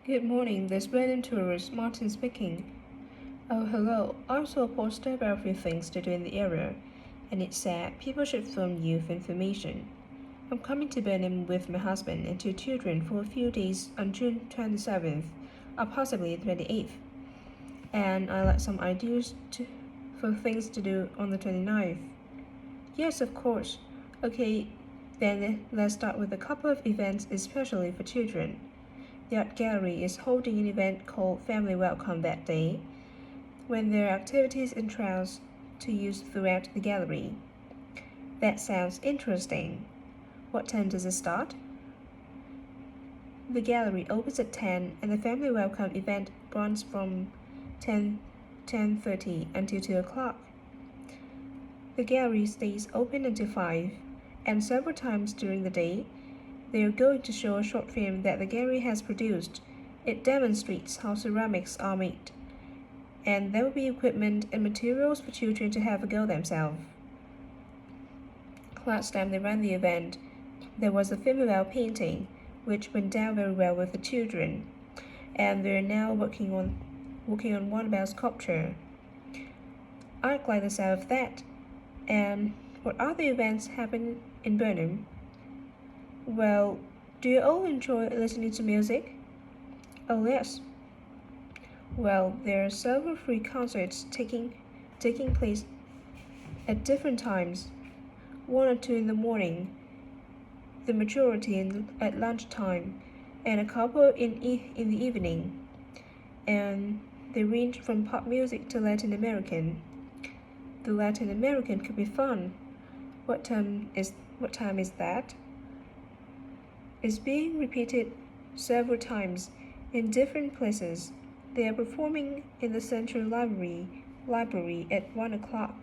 Good morning, this random tourist, Martin speaking. Oh, hello. I saw a poster about a few things to do in the area, and it said people should phone you for information. I'm coming to Berlin with my husband and two children for a few days on June 27th, or possibly 28th, and I like some for things to do on the 29th. Yes, of course. Okay, then let's start with a couple of events especially for children. The art gallery is holding an event called Family Welcome that day, when there are activities and trails to use throughout the gallery. That sounds interesting. What time does it start? The gallery opens at 10 and the Family Welcome event runs from 10:30 until 2 o'clock. The gallery stays open until 5, and several times during the day, they are going to show a short film that the gallery has produced. It demonstrates how ceramics are made, and there will be equipment and materials for children to have a go themselves. Last time they ran the event, there was a female painting, which went down very well with the children, and they're now working on one about sculpture. I like the sound of that. And what other events happen in Burnham? Well, do you all enjoy listening to music? Oh yes. Well, there are several free concerts taking place at different times, one or two in the morning, the majority at lunchtime, and a couple in the evening. And they range from pop music to Latin American. The Latin American could be fun. What time is that? It's being repeated several times in different places. They are performing in the Central Library at 1 o'clock.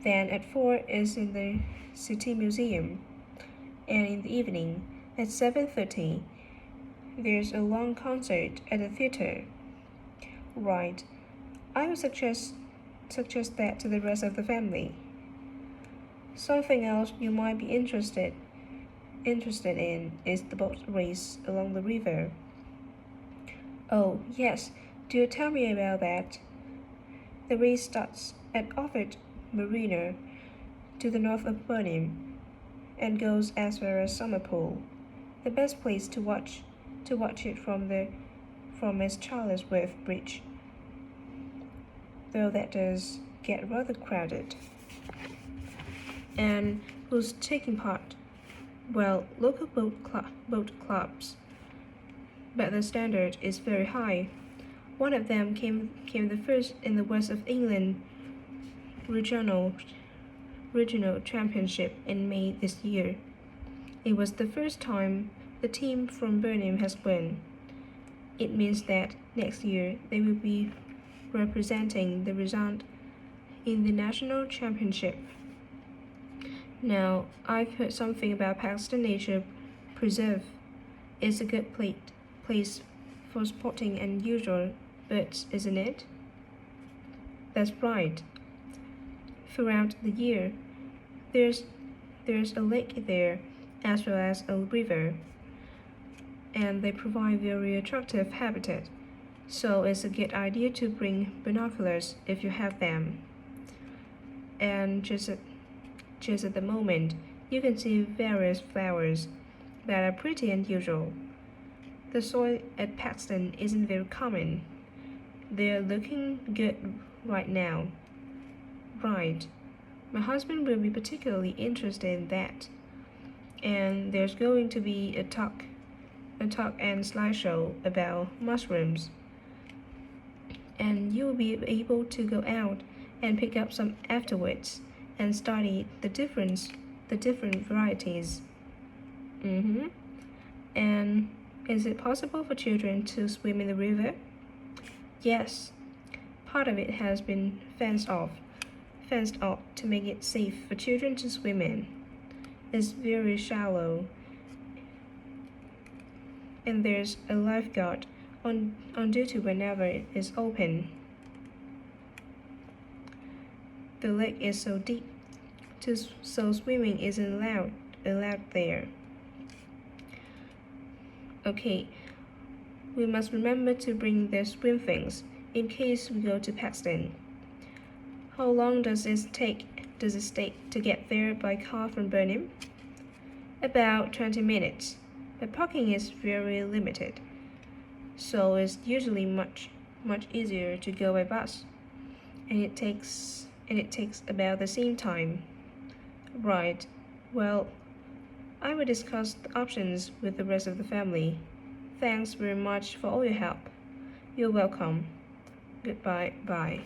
Then at 4 is in the City Museum. And in the evening, at 7:30, there's a long concert at the theater. Right. I would suggest that to the rest of the family. Something else you might be interested in is the boat race along the river. Oh, yes. Do you tell me about that? The race starts at Ovid Marina to the north of Burnham and goes as far as Summerpool. The best place to watch it from is Charlesworth Bridge, though that does get rather crowded. And who's taking part? Well, local boat clubs, but the standard is very high. One of them came the first in the west of England regional championship in May this year. It was the first time the team from Burnham has won. It means that next year they will be representing the result in the national championship. Now, I've heard something about Pakistan Nature Preserve. It's a good place for spotting unusual birds, isn't it? That's right. Throughout the year, there's a lake there as well as a river, and they provide very attractive habitat. So it's a good idea to bring binoculars if you have them. And just at the moment, you can see various flowers that are pretty unusual. The soil at Paxton isn't very common. They're looking good right now. Right. My husband will be particularly interested in that. And there's going to be a talk and slideshow about mushrooms. And you will be able to go out and pick up some afterwards and study the different varieties. And is it possible for children to swim in the river? Yes. Part of it has been fenced off to make it safe for children to swim in. It's very shallow, and there's a lifeguard on duty whenever it is open. The lake is so deep, so swimming isn't allowed there. Okay, We must remember to bring their swim things in case we go to Paxton. How long does it take to get there by car from Burnham? About 20 minutes. The parking is very limited, so it's usually much easier to go by bus. And it takes about the same time. Right. Well, I will discuss the options with the rest of the family. Thanks very much for all your help. You're welcome. Goodbye. Bye.